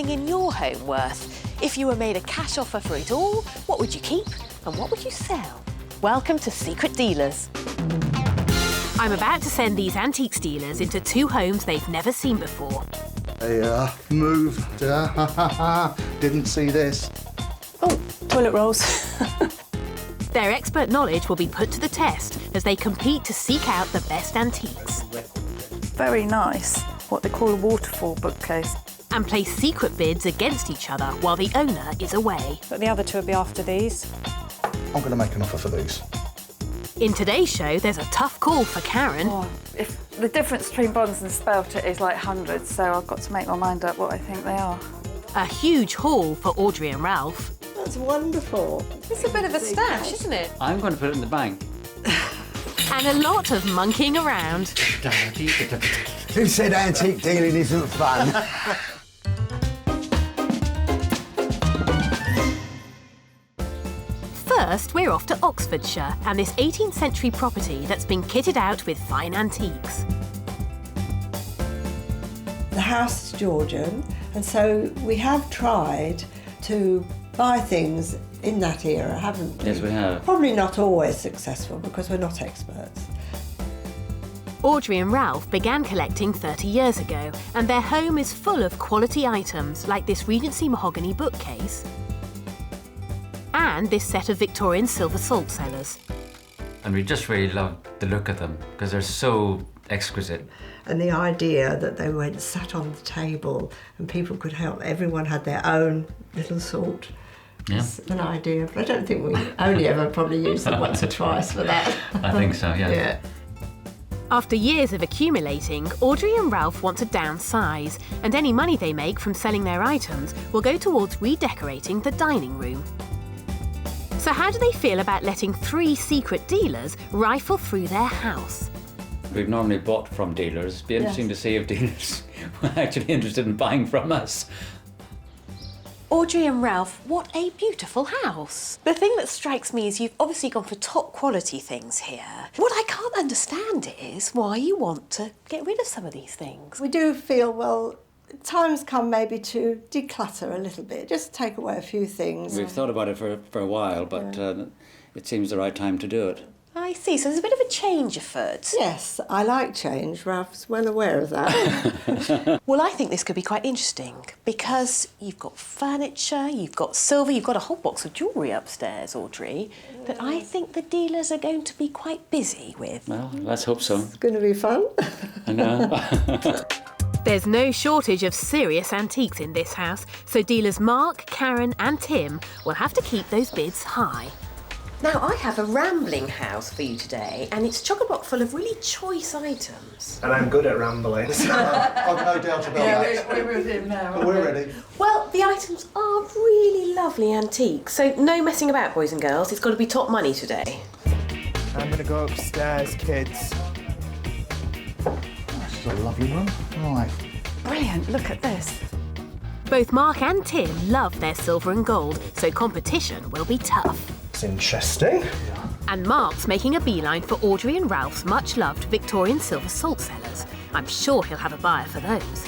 everything in your home worth? If you were made a cash offer for it all, what would you keep and what would you sell? Welcome to Secret Dealers. I'm about to send these antiques dealers into two homes they've never seen before. They moved. Didn't see this. Oh, toilet rolls. Their expert knowledge will be put to the test as they compete to seek out the best antiques. Very nice. What they call a waterfall bookcase. And place secret bids against each other while the owner is away. But the other two will be after these. I'm going to make an offer for these. In today's show, there's a tough call for Karen. Oh, if the difference between Bonds and Spelter is like hundreds, so I've got to make my mind up what I think they are. A huge haul for Audrey and Ralph. That's wonderful. It's a bit of a stash, isn't it? I'm going to put it in the bank. And a lot of monkeying around. Who said antique dealing isn't fun? First, we're off to Oxfordshire and this 18th century property that's been kitted out with fine antiques. The house is Georgian, and so we have tried to buy things in that era, haven't we? Yes, we have. Probably not always successful because we're not experts. Audrey and Ralph began collecting 30 years ago, and their home is full of quality items like this Regency mahogany bookcase and this set of Victorian silver salt cellars. And we just really love the look of them because they're so exquisite. And the idea that they went sat on the table and people could help, everyone had their own little salt. Yeah. It's an idea, but I don't think we only ever probably used them once or twice for that. I think so, yeah. Yeah. After years of accumulating, Audrey and Ralph want to downsize, and any money they make from selling their items will go towards redecorating the dining room. So how do they feel about letting three secret dealers rifle through their house? We've normally bought from dealers. It'd be interesting to see if dealers were actually interested in buying from us. Audrey and Ralph, what a beautiful house. The thing that strikes me is you've obviously gone for top quality things here. What I can't understand is why you want to get rid of some of these things. We do feel, well, time's come maybe to declutter a little bit, just take away a few things. We've thought about it for a while, but it seems the right time to do it. I see, so there's a bit of a change afoot. Yes, I like change. Ralph's well aware of that. Well, I think this could be quite interesting because you've got furniture, you've got silver, you've got a whole box of jewellery upstairs, Audrey, that I think the dealers are going to be quite busy with. Well, let's hope so. It's going to be fun. I know. There's no shortage of serious antiques in this house, so dealers Mark, Karen and Tim will have to keep those bids high. Now, I have a rambling house for you today, and it's chock-a-block full of really choice items. And I'm good at rambling. I've no doubt about that. We're with him now. But we're ready. Well, the items are really lovely antiques, so no messing about, boys and girls. It's got to be top money today. I'm going to go upstairs, kids. This is a lovely room. Right. Brilliant, look at this. Both Mark and Tim love their silver and gold, so competition will be tough. It's interesting. And Mark's making a beeline for Audrey and Ralph's much-loved Victorian silver salt cellars. I'm sure he'll have a buyer for those.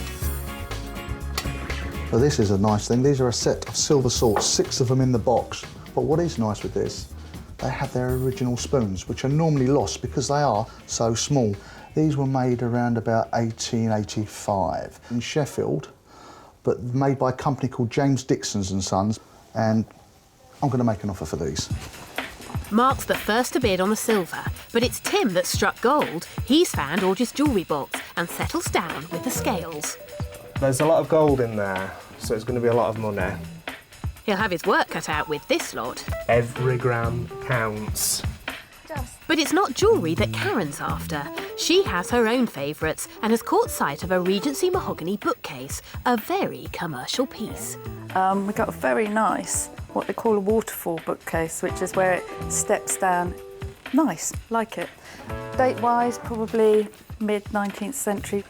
So this is a nice thing. These are a set of silver salts, 6 of them in the box. But what is nice with this, they have their original spoons, which are normally lost because they are so small. These were made around about 1885 in Sheffield, but made by a company called James Dickinson and Sons, and I'm going to make an offer for these. Mark's the first to bid on the silver, but it's Tim that struck gold. He's found Audrey's jewellery box and settles down with the scales. There's a lot of gold in there, so it's going to be a lot of money. He'll have his work cut out with this lot. Every gram counts. But it's not jewellery that Karen's after. She has her own favourites and has caught sight of a Regency mahogany bookcase, a very commercial piece. We got a very nice, what they call a waterfall bookcase, which is where it steps down. Nice, like it. Date-wise, probably mid-19th century.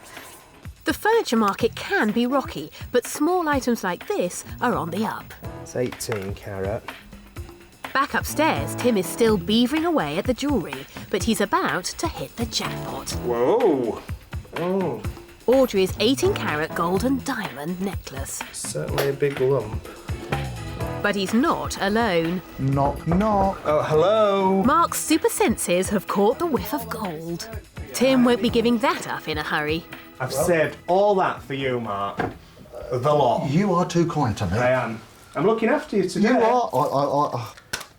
The furniture market can be rocky, but small items like this are on the up. It's 18 carat. Back upstairs, Tim is still beavering away at the jewellery, but he's about to hit the jackpot. Whoa! Oh, Audrey's 18-carat gold and diamond necklace. Certainly a big lump. But he's not alone. Knock, knock. Oh, hello. Mark's super senses have caught the whiff of gold. Tim won't be giving that up in a hurry. I've saved all that for you, Mark. The lot. You are too kind to me. I am. I'm looking after you today. You are.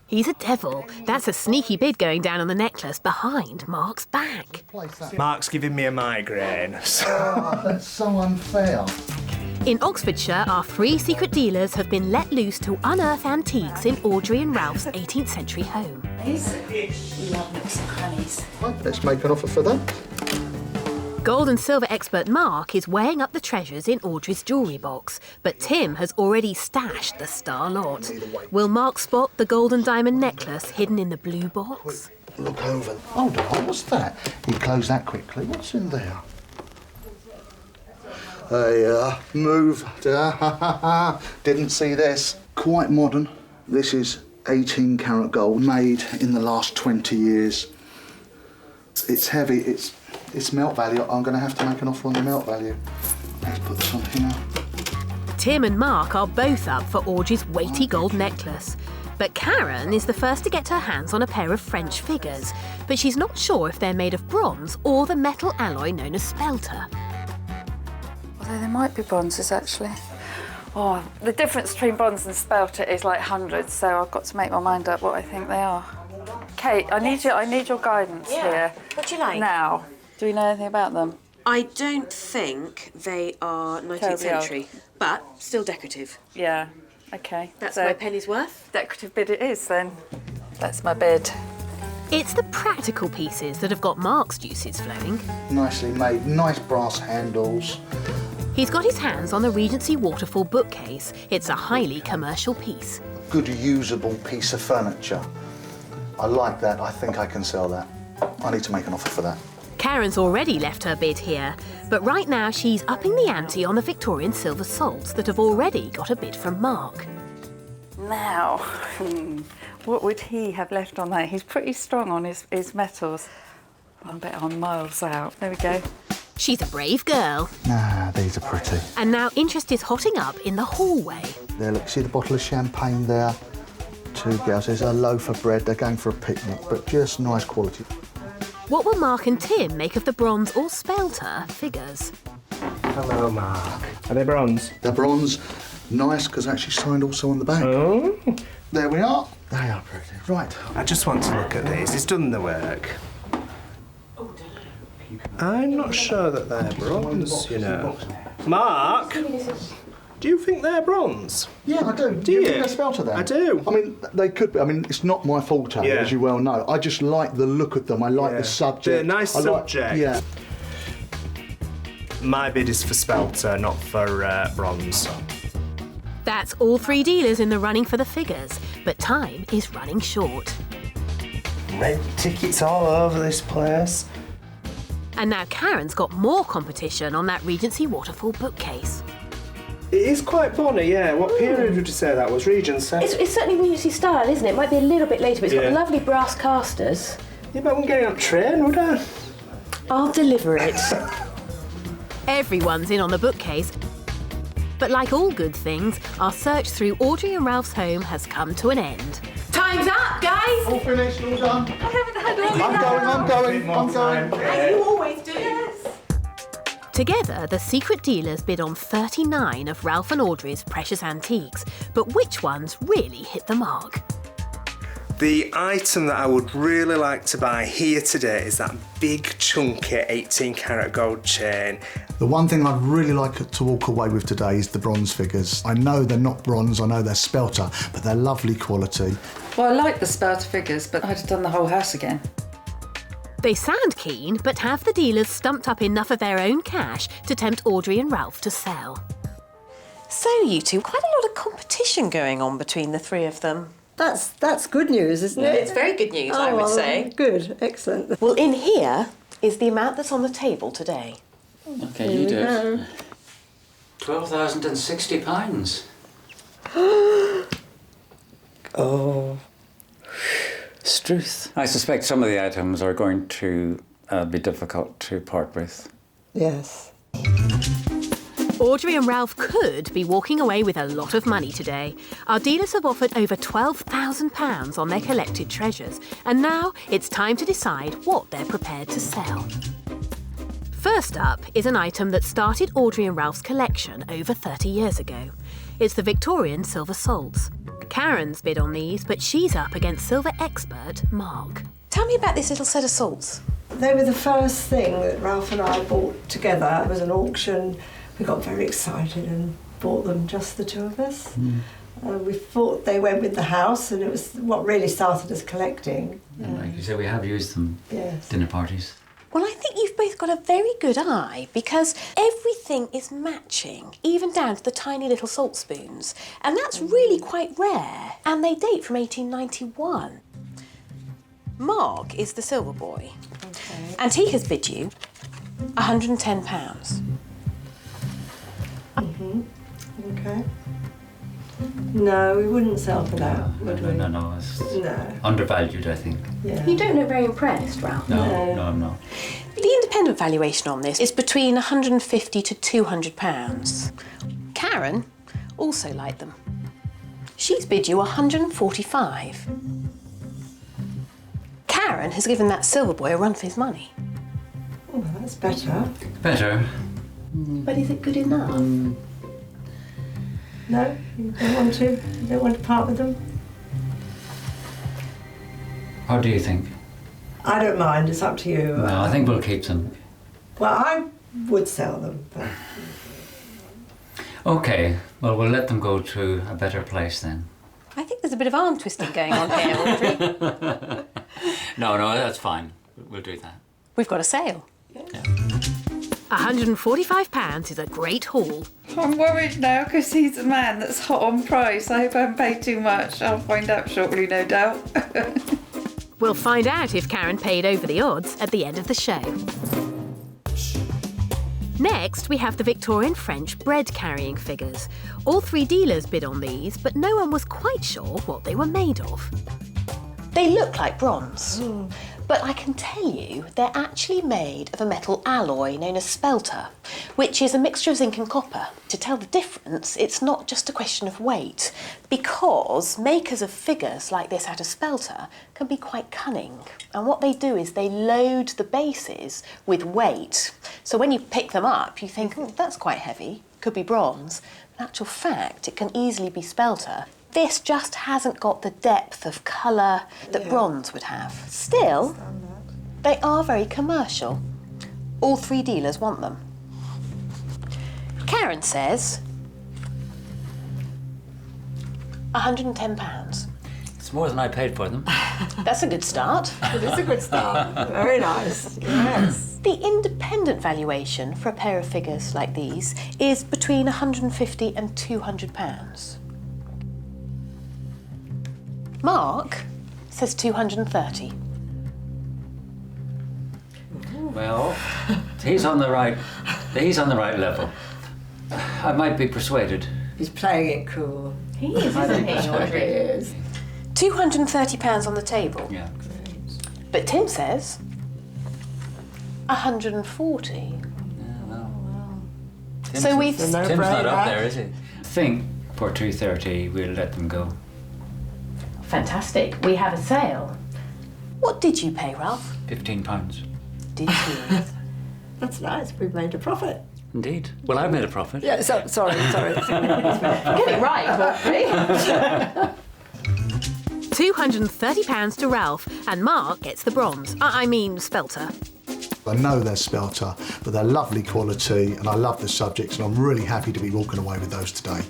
He's a devil. That's a sneaky bid going down on the necklace behind Mark's back. Mark's giving me a migraine. That's so unfair. In Oxfordshire, our 3 secret dealers have been let loose to unearth antiques in Audrey and Ralph's 18th century home. We love nooks and crannies. Right, let's make an offer for that. Gold and silver expert Mark is weighing up the treasures in Audrey's jewellery box, but Tim has already stashed the star lot. Will Mark spot the gold and diamond necklace hidden in the blue box? Look over. Hold on, what's that? He closed that quickly. What's in there? Moved. Didn't see this. Quite modern. This is 18-carat gold, made in the last 20 years. It's heavy. It's melt value. I'm going to have to make an offer on the melt value. Let's put this on here. Tim and Mark are both up for Audrey's weighty gold necklace. But Karen is the first to get her hands on a pair of French figures, but she's not sure if they're made of bronze or the metal alloy known as Spelter. Although there might be bronzes, actually. Oh, the difference between bronze and Spelter is like hundreds, so I've got to make my mind up what I think they are. Kate, I need your guidance here. What do you like? Now, do we know anything about them? I don't think they are 19th century, but still decorative. Yeah, okay. That's my penny's worth. Decorative bid it is, then. That's my bid. It's the practical pieces that have got Mark's juices flowing. Nicely made, nice brass handles. He's got his hands on the Regency waterfall bookcase. It's a highly commercial piece. Good, usable piece of furniture. I like that. I think I can sell that. I need to make an offer for that. Karen's already left her bid here, but right now she's upping the ante on the Victorian silver salts that have already got a bid from Mark. Now, what would he have left on that? He's pretty strong on his metals. I bet I'm miles out. There we go. She's a brave girl. Nah, these are pretty. And now interest is hotting up in the hallway. There, look, see the bottle of champagne there? 2 girls. There's a loaf of bread. They're going for a picnic, but just nice quality. What will Mark and Tim make of the bronze or Spelter figures? Hello, Mark. Are they bronze? They're bronze. Nice, because actually signed also on the back. Oh. There we are. They are pretty. Right. I just want to look at these. It's done the work. I'm not sure that they're bronze, you know. Mark, do you think they're bronze? Yeah, I do. Do you? Think they're Spelter then? I do. I mean, they could be. I mean, it's not my forte, Yeah. as you well know. I just like the look of them. I like the subject. They're a nice subject. Yeah. My bid is for Spelter, not for bronze. That's all 3 dealers in the running for the figures, but time is running short. Red tickets all over this place. And now Karen's got more competition on that Regency waterfall bookcase. It is quite bonny, yeah. What period would you say that was? Regency? It's certainly Regency style, isn't it? It might be a little bit later, but it's got lovely brass casters. Yeah, but I wouldn't get it on train, would I? I'll deliver it. Everyone's in on the bookcase. But like all good things, our search through Audrey and Ralph's home has come to an end. Time's up, guys! All finished, all done. I haven't had I'm going. As you always do. Yes. Together, the secret dealers bid on 39 of Ralph and Audrey's precious antiques, but which ones really hit the mark? The item that I would really like to buy here today is that big chunky 18-carat gold chain. The one thing I'd really like to walk away with today is the bronze figures. I know they're not bronze, I know they're Spelter, but they're lovely quality. Well, I like the Spelter figures, but I'd have done the whole house again. They sound keen, but have the dealers stumped up enough of their own cash to tempt Audrey and Ralph to sell? So, you two, quite a lot of competition going on between the 3 of them. That's good news, isn't it? It's very good news, I would say. Good, excellent. Well, in here is the amount that's on the table today. Okay, you do it. £12,060. Oh. Struth. I suspect some of the items are going to be difficult to part with. Yes. Audrey and Ralph could be walking away with a lot of money today. Our dealers have offered over £12,000 on their collected treasures, and now it's time to decide what they're prepared to sell. First up is an item that started Audrey and Ralph's collection over 30 years ago. It's the Victorian silver salts. Karen's bid on these, but she's up against silver expert Mark. Tell me about this little set of salts. They were the first thing that Ralph and I bought together. It was an auction. We got very excited and bought them, just the two of us. We thought they went with the house, and it was what really started us collecting. And like you said, we have used them Yes. dinner parties. Well, I think you've both got a very good eye because everything is matching, even down to the tiny little salt spoons. And that's really quite rare. And they date from 1891. Mark is the silver boy. Okay. And he has bid you £110. Okay. No, we wouldn't sell for that, would we? No, it's No. undervalued, I think. Yeah. You don't look very impressed, Ralph. No, I'm not. The independent valuation on this is between £150 to £200. Karen also liked them. She's bid you £145. Karen has given that silver boy a run for his money. Oh, that's better. Better. But is it good enough? No, you don't want to. You don't want to part with them. What do you think? I don't mind. It's up to you. No, I think we'll keep them. Well, I would sell them, but Okay, well, we'll let them go to a better place then. I think there's a bit of arm twisting going on here, Audrey. No, that's fine. We'll do that. We've got a sale. £145 is a great haul. I'm worried now because he's a man that's hot on price. I hope I haven't paid too much. I'll find out shortly, no doubt. We'll find out if Karen paid over the odds at the end of the show. Next, we have the Victorian French bread-carrying figures. All three dealers bid on these, but no one was quite sure what they were made of. They look like bronze, but I can tell you they're actually made of a metal alloy known as spelter, which is a mixture of zinc and copper. To tell the difference, it's not just a question of weight, because makers of figures like this out of spelter can be quite cunning. And what they do is they load the bases with weight. So when you pick them up, you think, that's quite heavy, could be bronze. In actual fact, it can easily be spelter. This just hasn't got the depth of colour that bronze would have. Still, they are very commercial. All three dealers want them. Karen says £110. It's more than I paid for them. That's a good start. it is a good start. Very nice. Yes. The independent valuation for a pair of figures like these is between £150 and £200. Mark says £230. Well, he's on the right level. I might be persuaded. He's playing it cool. He is, isn't he, Audrey? He is. £230 on the table. Yeah. But Tim says 140. Yeah, well. So we've Tim's not up there, is he? I think for 230 we'll let them go. Fantastic. We have a sale. What did you pay, Ralph? £15. Did you? That's nice. We've made a profit. Indeed. Well, I've made a profit. Yeah. Sorry. Get it right, Audrey. £230 to Ralph, and Mark gets the bronze. I mean, Spelter. I know they're Spelter, but they're lovely quality, and I love the subjects, and I'm really happy to be walking away with those today.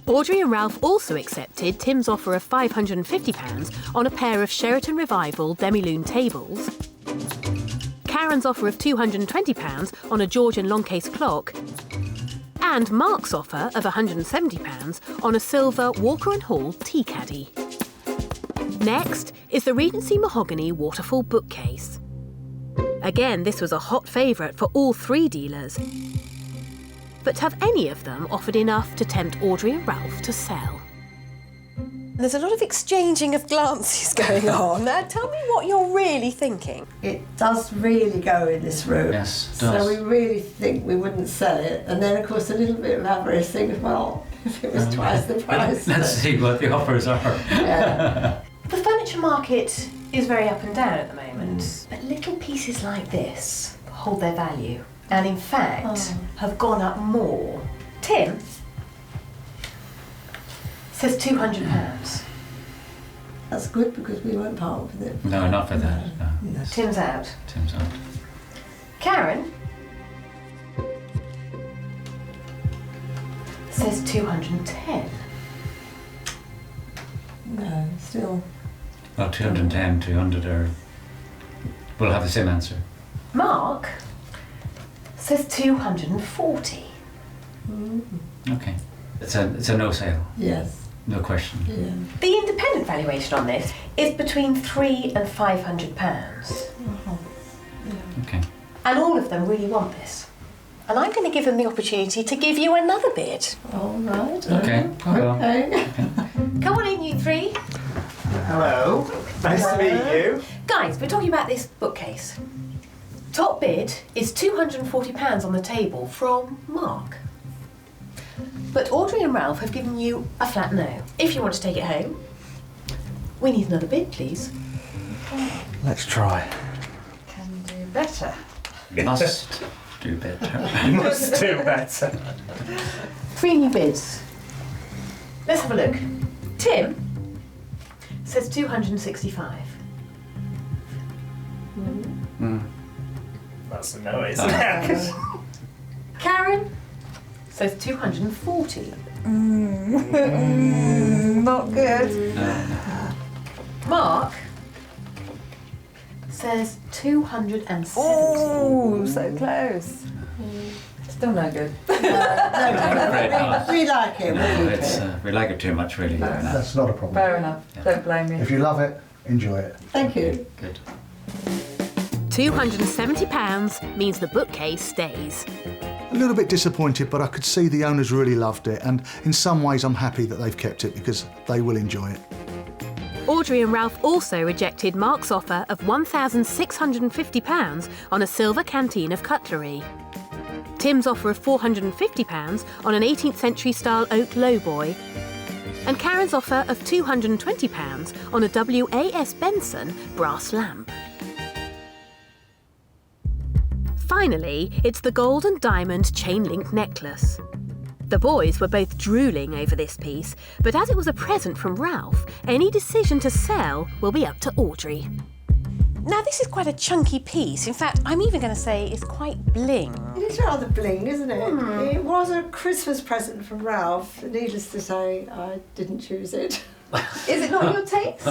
Audrey and Ralph also accepted Tim's offer of £550 on a pair of Sheraton Revival demi-lune tables, Karen's offer of £220 on a Georgian long-case clock, and Mark's offer of £170 on a silver Walker & Hall tea caddy. Next is the Regency mahogany waterfall bookcase. Again, this was a hot favourite for all three dealers. But have any of them offered enough to tempt Audrey and Ralph to sell? There's a lot of exchanging of glances going on. Now, tell me what you're really thinking. It does really go in this room. Yes, it does. So we really think we wouldn't sell it. And then, of course, a little bit of avarice thing, well, if it was twice the price. Let's see what the offers are. Yeah. The furniture market is very up and down at the moment, but little pieces like this hold their value, and in fact have gone up more. Tim says £200. That's good because we won't part with it. No, not for that. No. Tim's out. Tim's out. Karen says 210. No, still. Well, 210, 200 are... We'll have the same answer. Mark says 240. Okay. It's a no sale. Yes. No question. Yeah. The independent valuation on this is between £300 and £500. Okay. And all of them really want this. And I'm going to give them the opportunity to give you another bid. All right. Okay. Well, Okay. Come on in, you three. Hello. Nice to meet you. Guys, we're talking about this bookcase. Top bid is £240 on the table from Mark. But Audrey and Ralph have given you a flat no. If you want to take it home, we need another bid, please. Let's try. Can do better. must do better. Must do better. 3 new bids. Let's have a look. Tim says 265. That's a no, isn't it? Karen says 240. Not good. Mark says 270. Oh, so close. Still no good. Great pass. We like it. No, it's, we like it too much, really. That's not a problem. Fair enough. Don't blame me. If you love it, enjoy it. Thank you. Good. £270 means the bookcase stays. A little bit disappointed, but I could see the owners really loved it, and in some ways I'm happy that they've kept it because they will enjoy it. Audrey and Ralph also rejected Mark's offer of £1,650 on a silver canteen of cutlery. Tim's offer of £450 on an 18th century style oak lowboy, and Karen's offer of £220 on a W.A.S. Benson brass lamp. Finally, it's the gold and diamond chain-link necklace. The boys were both drooling over this piece, but as it was a present from Ralph, any decision to sell will be up to Audrey. Now, this is quite a chunky piece. In fact, I'm even going to say it's quite bling. It is rather bling, isn't it? It was a Christmas present from Ralph. Needless to say, I didn't choose it. Is it not your taste?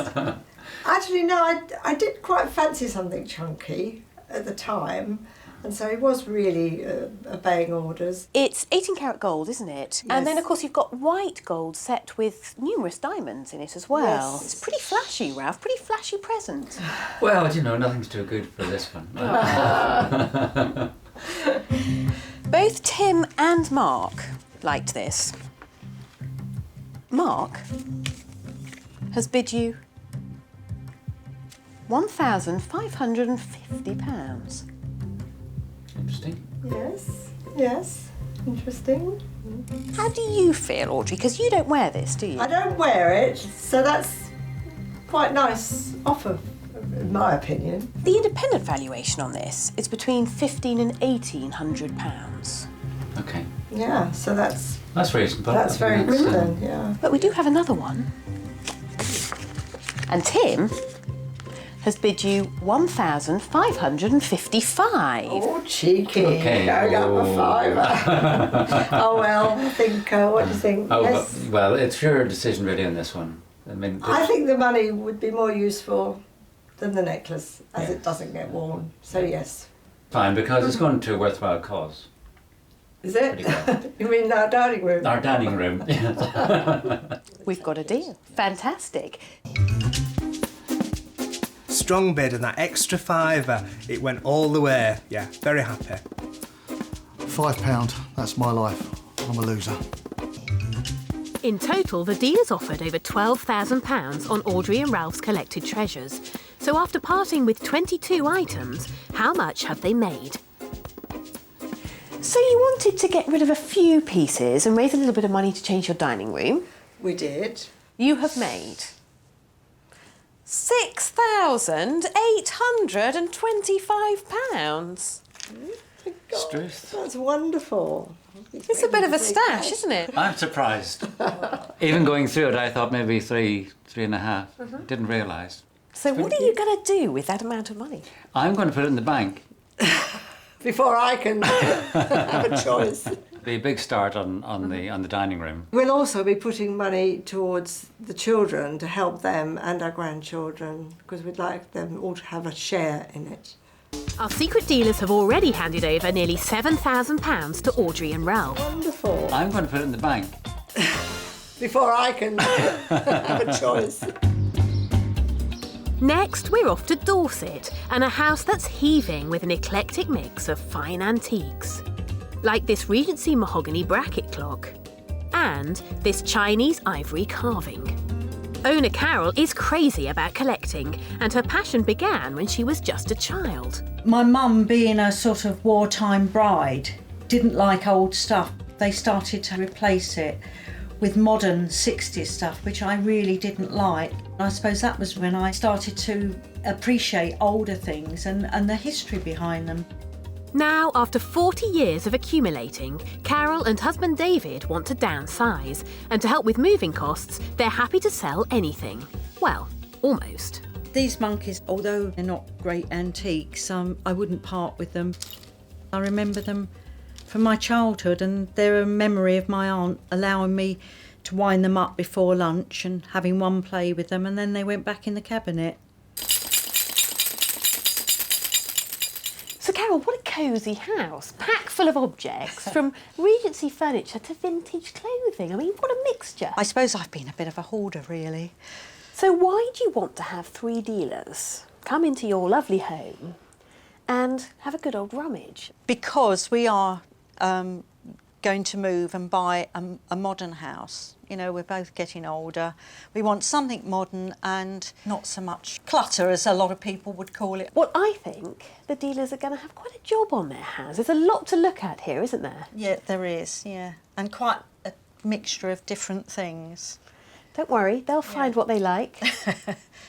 Actually, no, I did quite fancy something chunky at the time. And so it was really obeying orders. It's 18 karat gold, isn't it? Yes. And then, of course, you've got white gold set with numerous diamonds in it as well. Yes. It's pretty flashy, Ralph. Pretty flashy present. Well, you know, nothing's too good for this one. Both Tim and Mark liked this. Mark has bid you £1,550. Interesting. Yes, yes, interesting. How do you feel, Audrey? Because you don't wear this, do you? I don't wear it, so that's quite nice offer, in my opinion. The independent valuation on this is between £1,500 and £1,800. Okay. Yeah, so that's reasonable. that's very good then, yeah. But we do have another one. And Tim has bid you £1,555. Oh, cheeky. Okay. Going up a fiver. Oh, well, I think, what do you think? Oh, Yes. well, it's your decision really on this one. I mean, I think the money would be more useful than the necklace, as it doesn't get worn. So, yes. fine, because it's going to a worthwhile cause. Is it? Pretty well. You mean our dining room? Our dining room. We've got a deal. Fantastic. Strong bid and that extra fiver, it went all the way. Yeah, very happy. £5, that's my life. I'm a loser. In total, the dealers offered over £12,000 on Audrey and Ralph's collected treasures. So after parting with 22 items, how much have they made? So you wanted to get rid of a few pieces and raise a little bit of money to change your dining room. We did. You have made £6,825. Struth. That's wonderful. It's a bit of a stash, isn't it? I'm surprised. Even going through it, I thought maybe three and a half. Didn't realise. So what are you going to do with that amount of money? I'm going to put it in the bank. Before I can have a choice. Be a big start on the dining room. We'll also be putting money towards the children to help them and our grandchildren, because we'd like them all to have a share in it. Our secret dealers have already handed over nearly £7,000 to Audrey and Ralph. Wonderful. I'm going to put it in the bank. Before I can have a choice. Next, we're off to Dorset and a house that's heaving with an eclectic mix of fine antiques. Like this Regency mahogany bracket clock and this Chinese ivory carving. Owner Carol is crazy about collecting, and her passion began when she was just a child. My mum, being a sort of wartime bride, didn't like old stuff. They started to replace it with modern 60s stuff, which I really didn't like. I suppose that was when I started to appreciate older things and the history behind them. Now, after 40 years of accumulating, Carol and husband David want to downsize, and to help with moving costs, they're happy to sell anything. Well, almost. These monkeys, although they're not great antiques, I wouldn't part with them. I remember them from my childhood, and they're a memory of my aunt allowing me to wind them up before lunch and having one play with them, and then they went back in the cabinet. So Carol, what a cosy house, packed full of objects, from Regency furniture to vintage clothing. I mean, what a mixture. I suppose I've been a bit of a hoarder, really. So why do you want to have 3 dealers come into your lovely home and have a good old rummage? Because we are going to move and buy a modern house. You know, we're both getting older. We want something modern and not so much clutter, as a lot of people would call it. Well, I think the dealers are going to have quite a job on their hands. There's a lot to look at here, isn't there? Yeah, there is, yeah. And quite a mixture of different things. Don't worry, they'll find what they like.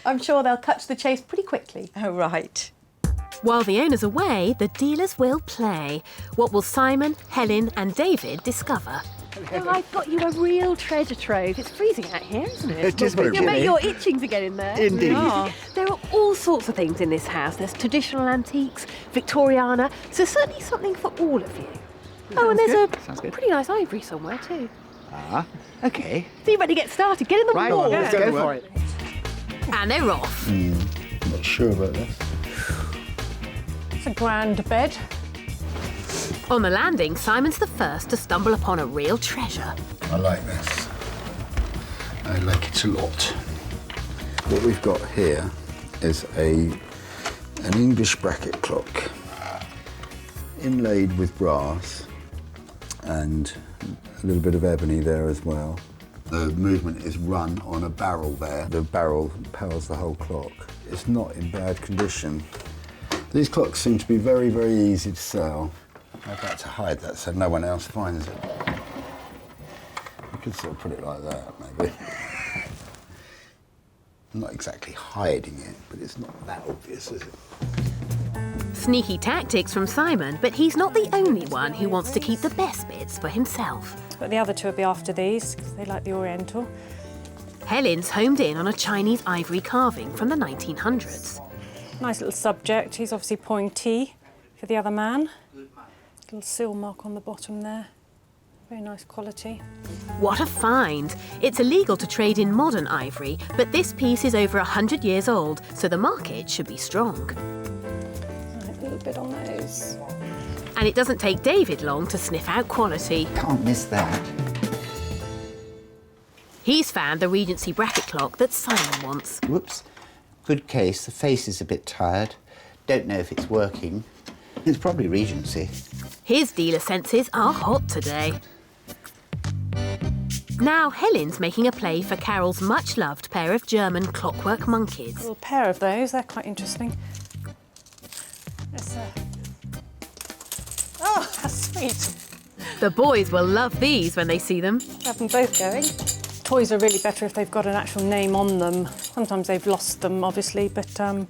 I'm sure they'll cut to the chase pretty quickly. Oh, right. While the owner's away, the dealers will play. What will Simon, Helen and David discover? Oh, I've got you a real treasure trove. It's freezing out here, isn't it? It is very I bet chilly. you're itching to get in there. Indeed. Yeah. There are all sorts of things in this house. There's traditional antiques, Victoriana, so certainly something for all of you. Oh, and there's Sounds a good. pretty nice ivory somewhere too. Ah, okay. So you better get started. Get in the Right, wall. let's go for it. And they're off. Not sure about this. It's a grand bed. On the landing, Simon's the first to stumble upon a real treasure. I like this. I like it a lot. What we've got here is an English bracket clock, inlaid with brass and a little bit of ebony there as well. The movement is run on a barrel there. The barrel powers the whole clock. It's not in bad condition. These clocks seem to be very, very easy to sell. I'd like to hide that so no one else finds it. You could sort of put it like that, maybe. I'm not exactly hiding it, but it's not that obvious, is it? Sneaky tactics from Simon, but he's not the only one who wants to keep the best bits for himself. But the other two will be after these, because they like the Oriental. Helen's homed in on a Chinese ivory carving from the 1900s. Nice little subject. He's obviously pointy for the other man. Little seal mark on the bottom there. Very nice quality. What a find! It's illegal to trade in modern ivory, but this piece is over 100 years old, so the market should be strong. Right, a little bit on those. And it doesn't take David long to sniff out quality. Can't miss that. He's found the Regency bracket clock that Simon wants. Whoops. Good case. The face is a bit tired. Don't know if it's working. It's probably Regency. His dealer senses are hot today. Now Helen's making a play for Carol's much-loved pair of German clockwork monkeys. A little pair of those, they're quite interesting. Oh, that's sweet. The boys will love these when they see them. Have them both going. Toys are really better if they've got an actual name on them. Sometimes they've lost them, obviously, but going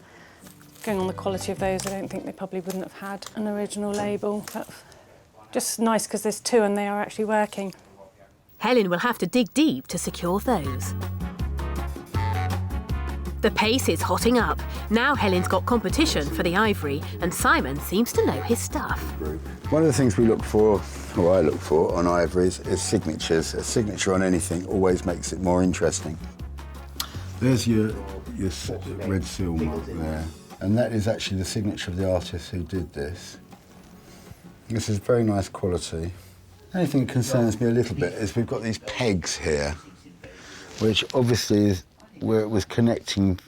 on the quality of those, I don't think they probably wouldn't have had an original label. But just nice because there's two and they are actually working. Helen will have to dig deep to secure those. The pace is hotting up. Now Helen's got competition for the ivory, and Simon seems to know his stuff. One of the things we look for, or I look for, on ivories is signatures. A signature on anything always makes it more interesting. There's your red seal mark there, and that is actually the signature of the artist who did this. This is very nice quality. The only thing that concerns me a little bit is we've got these pegs here, which obviously is where it was connecting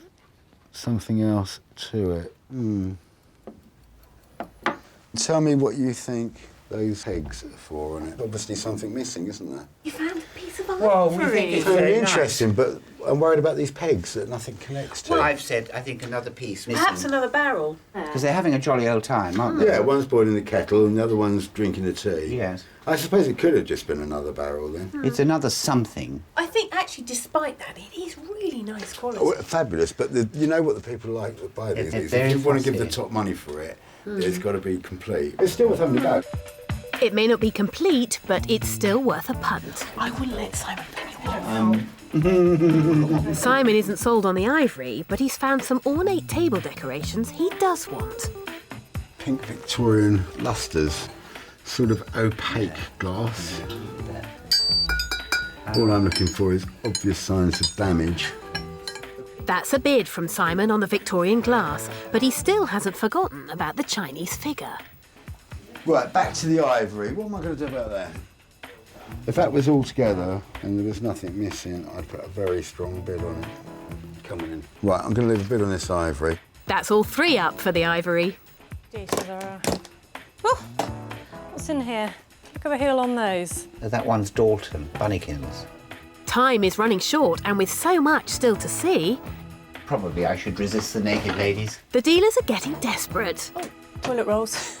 something else to it. Tell me what you think those pegs are for on it. Obviously something missing, isn't there? You found a piece of ivory. Well, we think it's Very very interesting, but I'm worried about these pegs that nothing connects to. Well, I've said, I think another piece missing. Perhaps another barrel. Because they're having a jolly old time, aren't they? Yeah, one's boiling the kettle and the other one's drinking the tea. Yes. I suppose it could have just been another barrel then. It's another something. I think actually, despite that, it is really nice quality. Oh, fabulous, but you know what the people like that buy these They're days? very If you want to give the fussy. top money for it, it's got to be complete. It's still worth having a go. It may not be complete, but it's still worth a punt. I wouldn't let Simon pay me. Simon isn't sold on the ivory, but he's found some ornate table decorations he does want. Pink Victorian lustres, sort of opaque glass. All I'm looking for is obvious signs of damage. That's a bid from Simon on the Victorian glass, but he still hasn't forgotten about the Chinese figure. Right, back to the ivory. What am I going to do about that? If that was all together and there was nothing missing, I'd put a very strong bid on it. Coming in. Right, I'm going to leave a bid on this ivory. That's all three up for the ivory. Oh, what's in here? Look at the heel on those. That one's Dalton, Bunnykins. Time is running short, and with so much still to see, Probably I should resist the naked ladies. the dealers are getting desperate. Toilet rolls.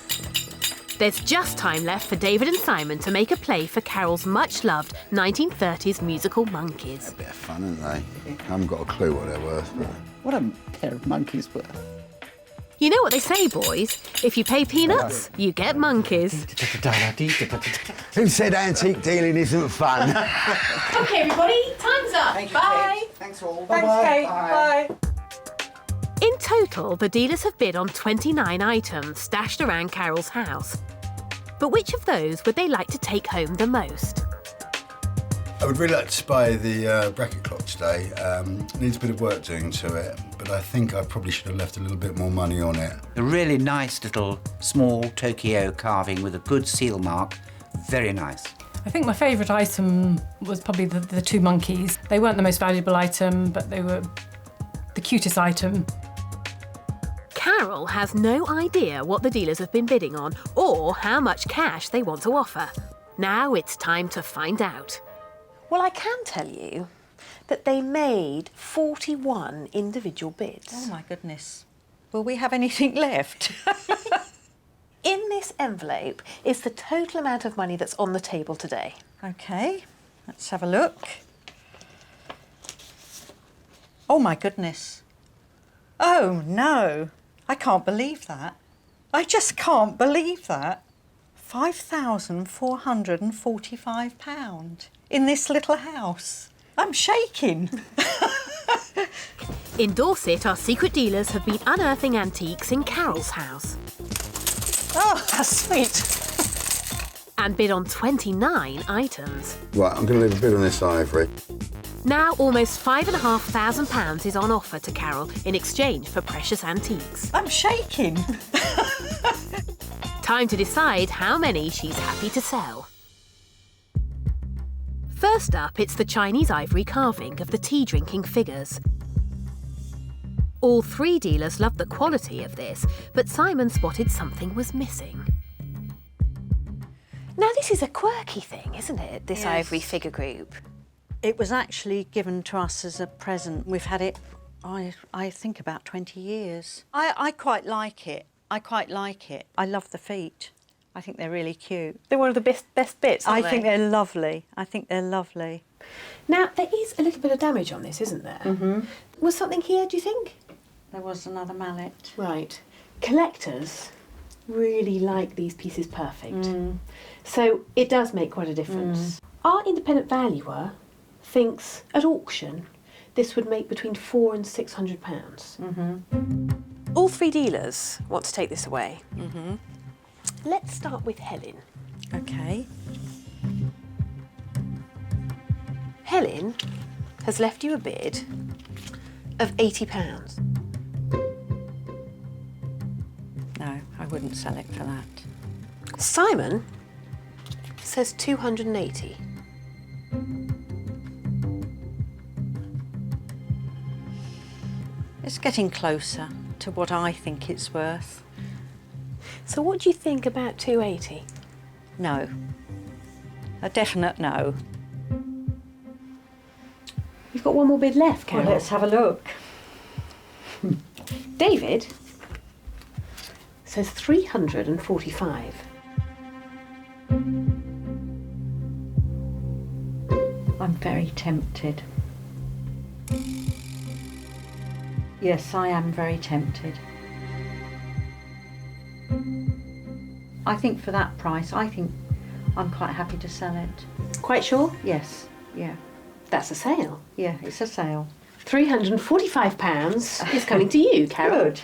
There's just time left for David and Simon to make a play for Carol's much-loved 1930s musical Monkeys. A bit of fun, aren't they? I haven't got a clue what they're worth, but... What a pair of monkeys were. You know what they say, boys? If you pay peanuts, you get monkeys. Who said antique dealing isn't fun? Okay, everybody, time's up. Bye. Thanks all. Thanks, Kate. Bye. In total, the dealers have bid on 29 items stashed around Carol's house. But which of those would they like to take home the most? I would really like to buy the bracket clock today. Needs a bit of work doing to it, but I think I probably should have left a little bit more money on it. A really nice little small Tokyo carving with a good seal mark. Very nice. I think my favourite item was probably the two monkeys. They weren't the most valuable item, but they were the cutest item. Carol has no idea what the dealers have been bidding on or how much cash they want to offer. Now it's time to find out. Well, I can tell you that they made 41 individual bids. Oh, my goodness. Will we have anything left? In this envelope is the total amount of money that's on the table today. OK, let's have a look. Oh, my goodness. Oh, no. I can't believe that. I just can't believe that. £5,445 in this little house. I'm shaking. In Dorset, our secret dealers have been unearthing antiques in Carol's house. Oh, that's sweet. And bid on 29 items. Right, I'm going to leave a bid on this ivory. Now almost £5,500 is on offer to Carol in exchange for precious antiques. I'm shaking. Time to decide how many she's happy to sell. First up, it's the Chinese ivory carving of the tea-drinking figures. All three dealers loved the quality of this, but Simon spotted something was missing. Now, this is a quirky thing, isn't it, this Yes. ivory figure group? It was actually given to us as a present. We've had it, I think, about 20 years. I quite like it. I quite like it. I love the feet. I think they're really cute. They're one of the best bits, aren't they? I think they're lovely. I think they're lovely. Now, there is a little bit of damage on this, isn't there? Mm-hmm. Was something here, do you think? There was another mallet. Right. Collectors really like these pieces perfect. So it does make quite a difference. Our independent valuer thinks at auction this would make between £400 and £600. All three dealers want to take this away. Let's start with Helen. Okay. Helen has left you a bid of £80. No, I wouldn't sell it for that. Simon says 280. It's getting closer to what I think it's worth. So what do you think about 280? No. A definite no. You've got one more bid left, Carol. Well, let's have a look. David says 345. I'm very tempted. Yes, I am very tempted. I think for that price, I'm quite happy to sell it. Quite sure? Yes, yeah. That's a sale. Yeah, it's a sale. £345 is coming to you, Carol. Good.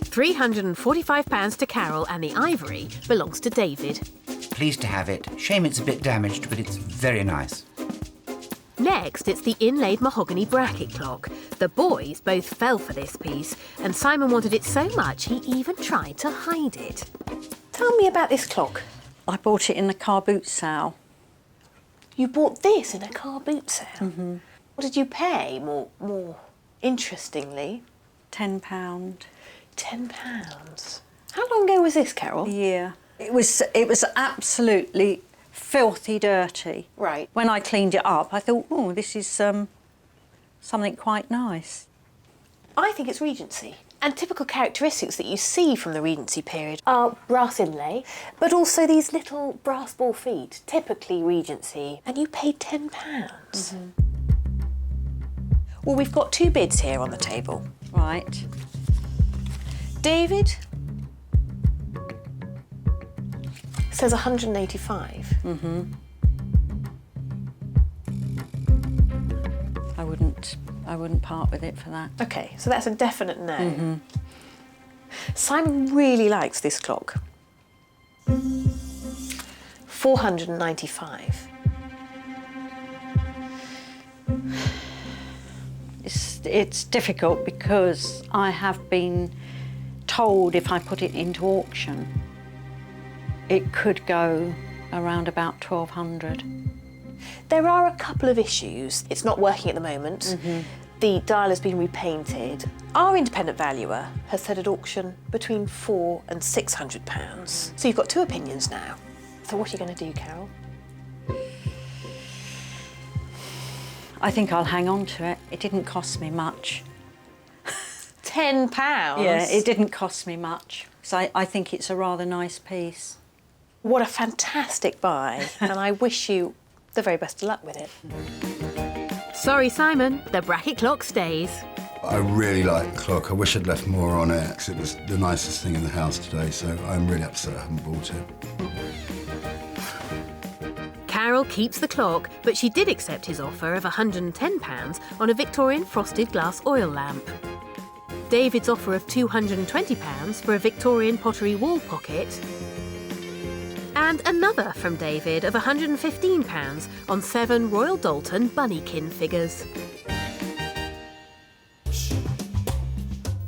£345 to Carol, and the Ivory belongs to David. Pleased to have it. Shame it's a bit damaged, but it's very nice. Next, it's the inlaid mahogany bracket clock. The boys both fell for this piece, and Simon wanted it so much he even tried to hide it. Tell me about this clock. I bought it in the car boot sale. You bought this in a car boot sale? What did you pay, more interestingly? £10. £10. How long ago was this, Carol? A year. It was absolutely filthy dirty. Right. When I cleaned it up, I thought, oh, this is something quite nice. I think it's Regency. And typical characteristics that you see from the Regency period are brass inlay, but also these little brass ball feet, typically Regency. And you paid £10. Well, we've got two bids here on the table. Right. David says 185. I wouldn't part with it for that. OK, so that's a definite no. Simon really likes this clock. 495. It's difficult because I have been told if I put it into auction, it could go around about 1,200. There are a couple of issues. It's not working at the moment. The dial has been repainted. Our independent valuer has said at auction between £400 and £600. So you've got two opinions now. So what are you going to do, Carol? I think I'll hang on to it. It didn't cost me much. £10? Yeah, it didn't cost me much. So I think it's a rather nice piece. What a fantastic buy, and I wish you the very best of luck with it. Sorry, Simon, the bracket clock stays. I really like the clock. I wish I'd left more on it because it was the nicest thing in the house today, so I'm really upset I haven't bought it. Carol keeps the clock, but she did accept his offer of £110 on a Victorian frosted glass oil lamp. David's offer of £220 for a Victorian pottery wall pocket, and another from David of £115 on 7 Royal Doulton bunnykin figures.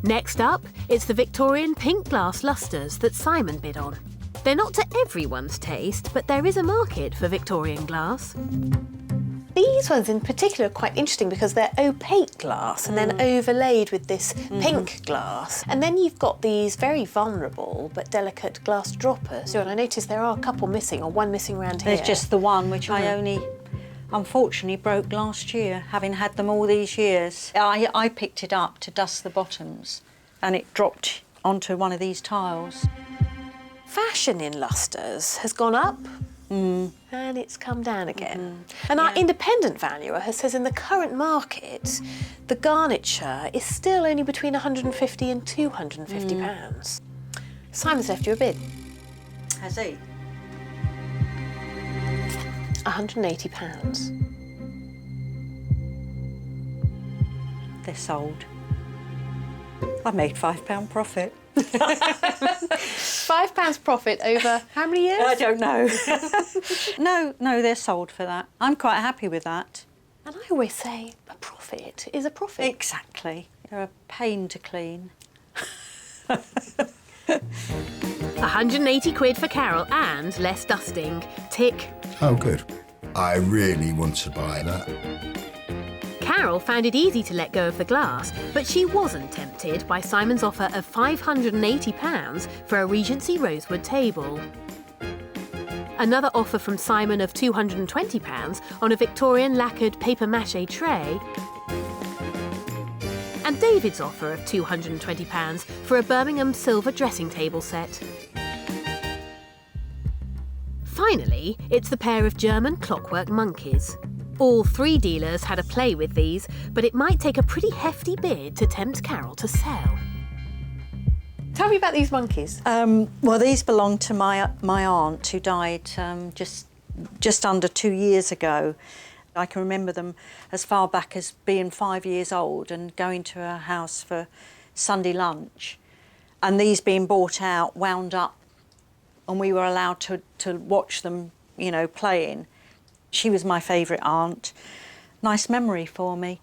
Next up, it's the Victorian pink glass lustres that Simon bid on. They're not to everyone's taste, but there is a market for Victorian glass. These ones in particular are quite interesting because they're opaque glass and then overlaid with this pink glass. And then you've got these very vulnerable but delicate glass droppers. And I noticed there are a couple missing, or one missing around here. There's just the one, which I only, unfortunately, broke last year, having had them all these years. I picked it up to dust the bottoms and it dropped onto one of these tiles. Fashion in lustres has gone up. And it's come down again. And our independent valuer says in the current market, the garniture is still only between 150 and 250 pounds. Simon's left you a bid. Has he? 180 pounds. They're sold. I made £5 profit. £5 profit over how many years? I don't know. No, they're sold for that. I'm quite happy with that. And I always say a profit is a profit. Exactly. They're a pain to clean. 180 quid for Carol and less dusting. Tick. Oh, good. I really want to buy that. Carol found it easy to let go of the glass, but she wasn't tempted by Simon's offer of £580 for a Regency rosewood table. Another offer from Simon of £220 on a Victorian lacquered papier-mâché tray. And David's offer of £220 for a Birmingham silver dressing table set. Finally, it's the pair of German clockwork monkeys. All three dealers had a play with these, but it might take a pretty hefty bid to tempt Carol to sell. Tell me about these monkeys. Well, these belong to my aunt who died just under 2 years ago. I can remember them as far back as being 5 years old and going to her house for Sunday lunch, and these being bought out, wound up, and we were allowed to watch them, you know, playing. She was my favourite aunt. Nice memory for me.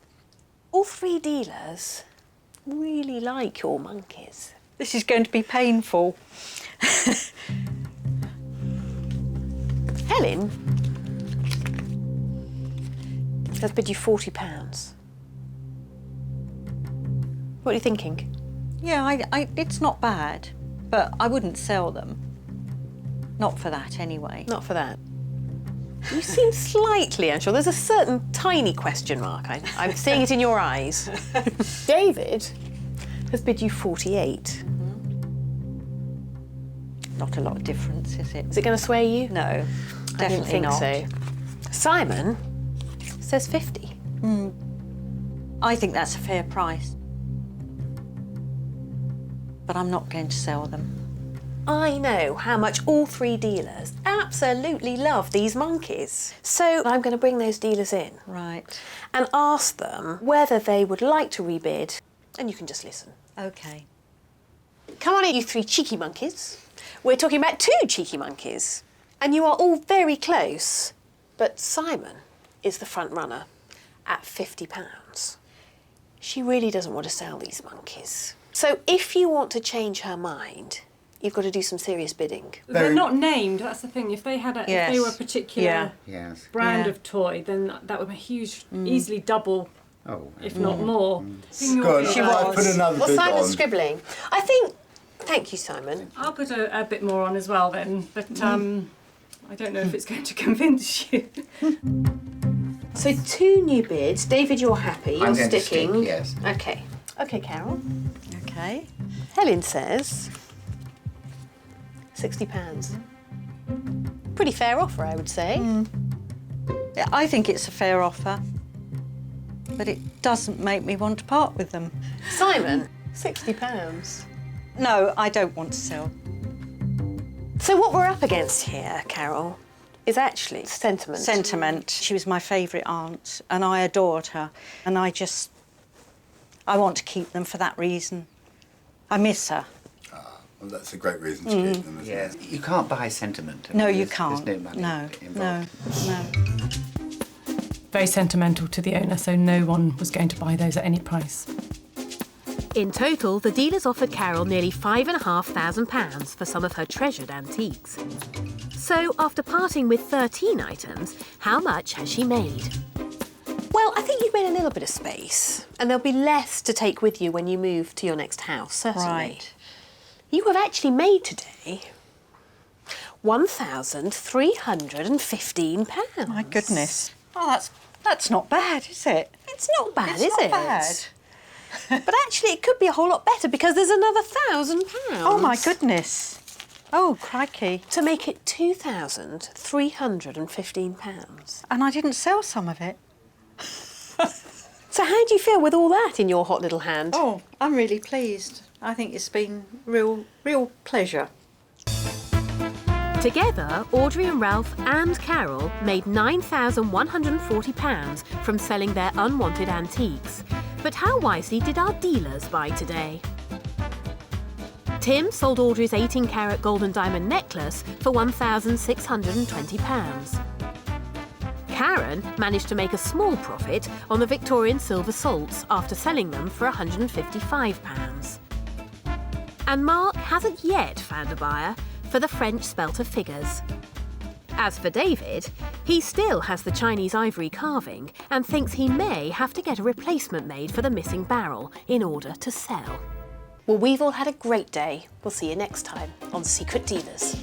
All three dealers really like your monkeys. This is going to be painful. Helen has bid you £40. What are you thinking? Yeah, it's not bad, but I wouldn't sell them. Not for that, anyway. Not for that. You seem slightly unsure. There's a certain tiny question mark. I'm seeing it in your eyes. David has bid you 48. Not a lot of difference, is it? Is it going to sway you? No, I didn't think so. Simon says 50. I think that's a fair price. But I'm not going to sell them. I know how much all three dealers absolutely love these monkeys. So I'm going to bring those dealers in. Right. And ask them whether they would like to rebid, and you can just listen. OK. Come on in, you three cheeky monkeys. We're talking about two cheeky monkeys. And you are all very close, but Simon is the front runner at £50. She really doesn't want to sell these monkeys. So if you want to change her mind, you've got to do some serious bidding. They're not named, that's the thing. If they had if they were a particular brand of toy, then that would be huge, easily double, if not more. Scott, should I put another bid on? Simon's scribbling. I think... Thank you, Simon. I'll put a bit more on as well then, but I don't know if it's going to convince you. So 2 new bids. David, you're happy. You're sticking. To stick, yes. OK. OK, Carol. OK. Helen says £60. Pretty fair offer, I would say. Yeah, I think it's a fair offer, but it doesn't make me want to part with them. Simon, £60. No, I don't want to sell. So what we're up against here, Carol, is actually Sentiment. Sentiment. She was my favourite aunt, and I adored her. And I want to keep them for that reason. I miss her. Well, that's a great reason to keep them, isn't it? You can't buy sentiment. No, you can't. There's no money involved. No. Very sentimental to the owner, so no one was going to buy those at any price. In total, the dealers offered Carol nearly £5,500 for some of her treasured antiques. So, after parting with 13 items, how much has she made? made a little bit of space, and there'll be less to take with you when you move to your next house, certainly. Right. You have actually made today £1,315. My goodness. Oh, that's not bad, is it? It's not bad, It's is not it? bad. But actually, it could be a whole lot better because there's another £1,000. Oh, my goodness. Oh, crikey. To make it £2,315. And I didn't sell some of it. So how do you feel with all that in your hot little hand? Oh, I'm really pleased. I think it's been real pleasure. Together, Audrey and Ralph and Carol made £9,140 from selling their unwanted antiques. But how wisely did our dealers buy today? Tim sold Audrey's 18-carat gold and diamond necklace for £1,620. Karen managed to make a small profit on the Victorian silver salts after selling them for £155. And Mark hasn't yet found a buyer for the French Spelter figures. As for David, he still has the Chinese ivory carving and thinks he may have to get a replacement made for the missing barrel in order to sell. Well, we've all had a great day. We'll see you next time on Secret Dealers.